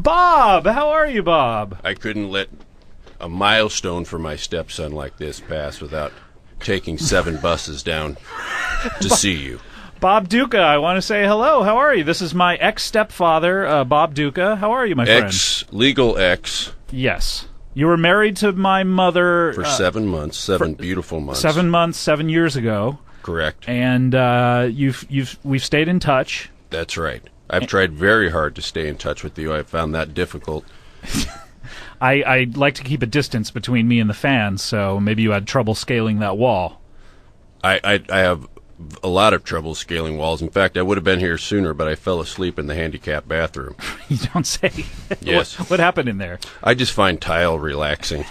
Bob, how are you, Bob? I couldn't let a milestone for my stepson like this pass without taking 7 buses down to see you. Bob Ducca, I want to say hello. How are you? This is my ex-stepfather, Bob Ducca. How are you, my friend? Legal ex. Yes. You were married to my mother... For 7 months, 7 beautiful months. 7 months, 7 years ago. Correct. And we've stayed in touch. That's right. I've tried very hard to stay in touch with you. I found that difficult. I like to keep a distance between me and the fans, so maybe you had trouble scaling that wall. I have a lot of trouble scaling walls. In fact, I would have been here sooner, but I fell asleep in the handicapped bathroom. You don't say. Yes. What happened in there? I just find tile relaxing.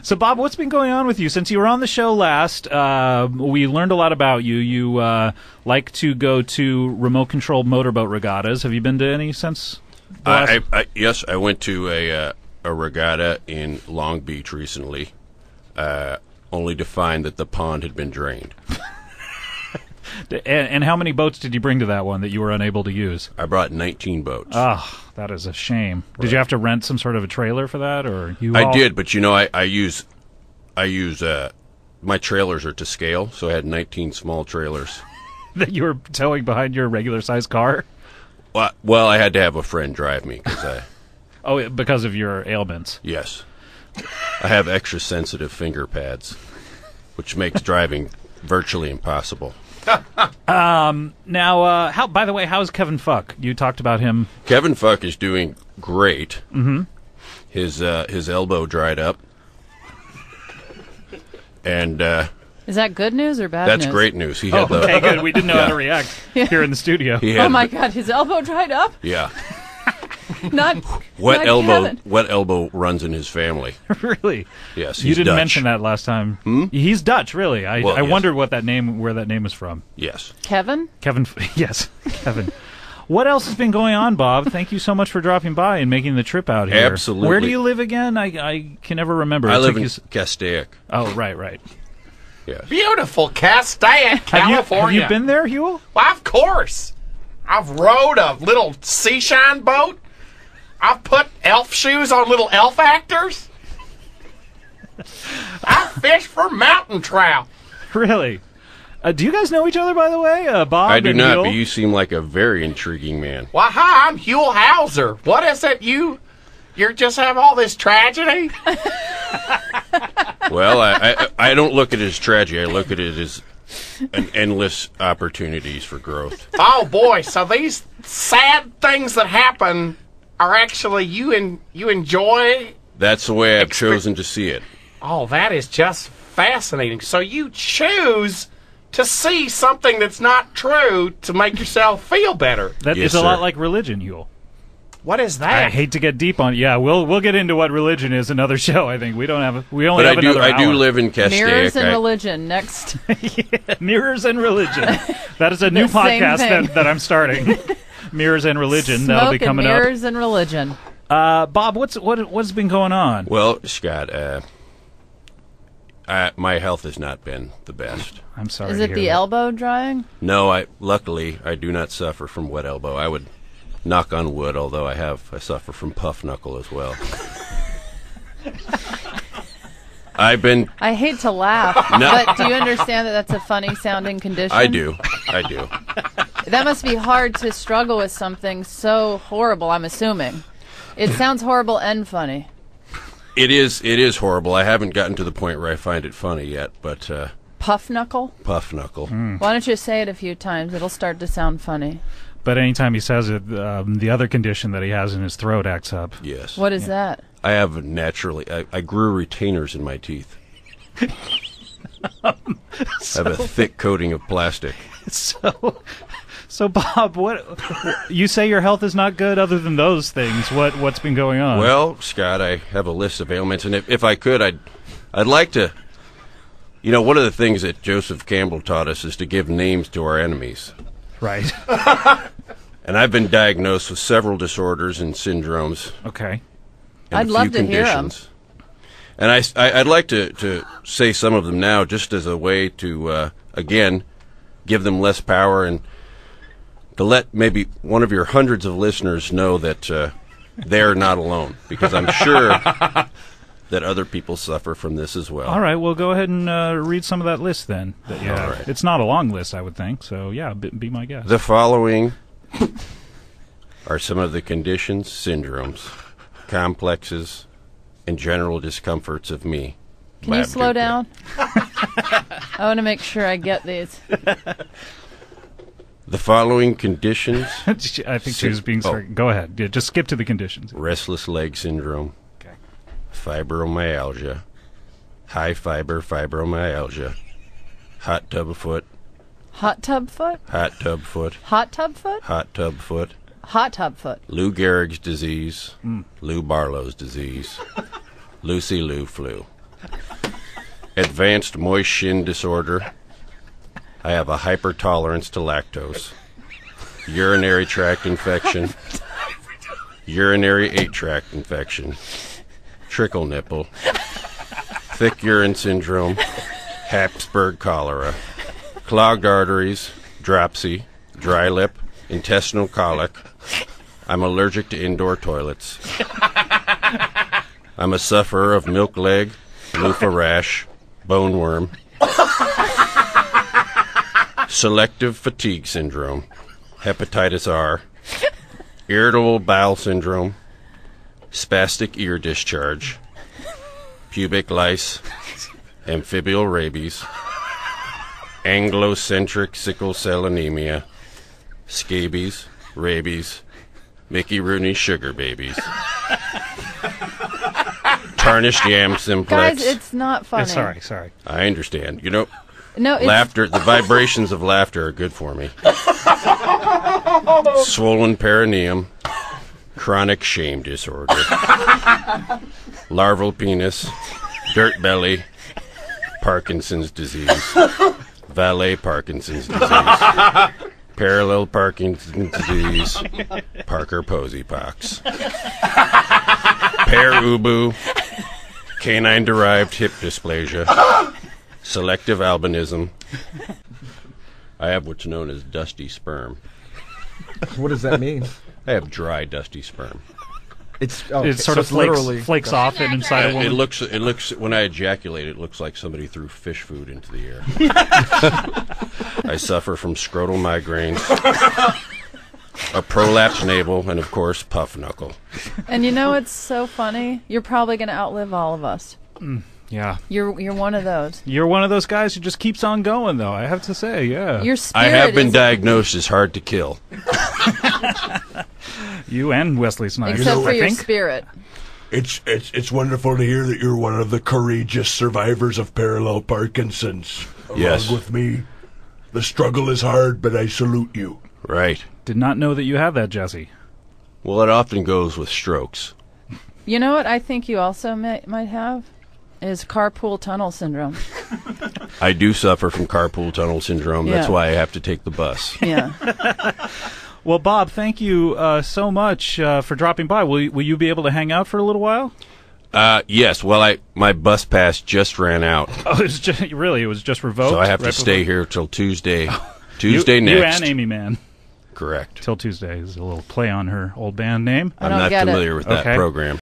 So, Bob, what's been going on with you? Since you were on the show last, we learned a lot about you. You like to go to remote-controlled motorboat regattas. Have you been to any since? Yes, I went to a regatta in Long Beach recently, only to find that the pond had been drained. And how many boats did you bring to that one that you were unable to use? I brought 19 boats. Oh, that is a shame. Right. Did you have to rent some sort of a trailer for that, or you? I did, but you know, I use my trailers are to scale, so I had 19 small trailers that you were towing behind your regular-sized car. Well, I had to have a friend drive me because of your ailments. Yes, I have extra sensitive finger pads, which makes driving virtually impossible. Now, by the way, how's Kevin Fuck? You talked about him. Kevin Fuck is doing great. Mm-hmm. His elbow dried up, and is that good news or bad news? That's great news. He had okay, good. We didn't know how to react here in the studio. Oh my God, his elbow dried up? Yeah. Not wet elbow. Kevin. Wet elbow runs in his family. Really? Yes. He's you didn't Dutch. mention that last time. Hmm? He's Dutch, really. I yes. wondered where that name is from. Yes. Kevin. Yes, Kevin. What else has been going on, Bob? Thank you so much for dropping by and making the trip out here. Absolutely. Where do you live again? I can never remember. I live in Castaic. Oh, right. Yes. Beautiful Castaic, California. Have you been there, Huell? Well, of course. I've rowed a little seashine boat. I've put elf shoes on little elf actors. I fish for mountain trout. Really? Do you guys know each other, by the way? Bob I do not, Huell? but you seem like a very intriguing man. Well, hi, I'm Huell Howser. What is it you just have all this tragedy? Well, I don't look at it as tragedy. I look at it as an endless opportunities for growth. Oh, boy, so these sad things that happen are actually you enjoy? That's the way I've chosen to see it. Oh, that is just fascinating. So you choose to see something that's not true to make yourself feel better. That yes, is a sir. lot like religion, Huell. What is that? I hate to get deep on. Yeah, we'll get into what religion is another show. I think we only have another hour. I do live in Castaic. Mirrors and religion next. Yeah, mirrors and religion. That is a new podcast that I'm starting. Mirrors and religion. Smoke That'll be coming and up. Mirrors and religion. Bob, what's been going on? Well, Scott, my health has not been the best. I'm sorry. Is it the elbow drying? No, luckily I do not suffer from wet elbow. I would knock on wood, although I suffer from puff knuckle as well. I hate to laugh, but do you understand that that's a funny sounding condition? I do. That must be hard to struggle with something so horrible, I'm assuming. It sounds horrible and funny. It is horrible. I haven't gotten to the point where I find it funny yet, but Puff knuckle? Puff knuckle. Why don't you say it a few times? It'll start to sound funny. But anytime he says it, the other condition that he has in his throat acts up. Yes. What is that? I have naturally... I grew retainers in my teeth. I have a thick coating of plastic. So Bob, what you say your health is not good other than those things. What's been going on? Well, Scott, I have a list of ailments, and if I could, I'd like to... You know, one of the things that Joseph Campbell taught us is to give names to our enemies. Right. And I've been diagnosed with several disorders and syndromes. Okay. I'd love to hear them. And I'd like to say some of them now just as a way to, again, give them less power and to let maybe one of your hundreds of listeners know that they're not alone, because I'm sure that other people suffer from this as well. All right, well, go ahead and read some of that list then. Yeah, All right. It's not a long list, I would think. So, yeah, be my guest. The following are some of the conditions, syndromes, complexes, and general discomforts of me. Can you Bob slow Ducca. down? I want to make sure I get these. The following conditions: I think she was being Go ahead. Yeah, just skip to the conditions. restless leg syndrome, Okay. fibromyalgia, high fiber fibromyalgia, hot tub foot, Hot tub foot? hot tub foot, Hot tub foot? hot tub foot, Hot tub foot. Lou Gehrig's disease, Lou Barlow's disease, Lucy Lou flu, advanced moist shin disorder. I have a hypertolerance to lactose, urinary tract infection, urinary tract infection, trickle nipple, thick urine syndrome, Habsburg cholera, clogged arteries, dropsy, dry lip, intestinal colic. I'm allergic to indoor toilets. I'm a sufferer of milk leg, loofah rash, bone worm, selective fatigue syndrome, hepatitis R, irritable bowel syndrome, spastic ear discharge, pubic lice, amphibial rabies, anglocentric sickle cell anemia, scabies, rabies, Mickey Rooney sugar babies, tarnished yam simplex. Guys, it's not funny. Sorry. I understand. You know, No, it's laughter, the vibrations of laughter are good for me. Swollen perineum, chronic shame disorder, larval penis, dirt belly, Parkinson's disease, valet Parkinson's disease, parallel Parkinson's disease, Parker Posey pox, pear ubu, canine-derived hip dysplasia, selective albinism. I have what's known as dusty sperm. What does that mean? I have dry, dusty sperm. It sort of flakes off and inside a woman. It looks. When I ejaculate, it looks like somebody threw fish food into the air. I suffer from scrotal migraines, a prolapsed navel, and of course, puff knuckle. And you know what's so funny? You're probably going to outlive all of us. Yeah. You're one of those. You're one of those guys who just keeps on going, though, I have to say, yeah. Your I spirit have been is- diagnosed as hard to kill. You and Wesley Snipes, Except for I your think. spirit. It's wonderful to hear that you're one of the courageous survivors of parallel Parkinson's. Yes. Along with me. The struggle is hard, but I salute you. Right. Did not know that you have that, Jesse. Well, it often goes with strokes. You know what I think you also might have? Is carpool tunnel syndrome. I do suffer from carpool tunnel syndrome. That's Yeah. why I have to take the bus. Yeah. Well, Bob, thank you so much for dropping by. Will you be able to hang out for a little while? Yes. Well, my bus pass just ran out, Oh, it was just revoked? so I have to right stay before- here till Tuesday. Tuesday you next. and Amy Man. Correct. Till Tuesday is a little play on her old band name. I I'm don't not get it. familiar with that Okay. program.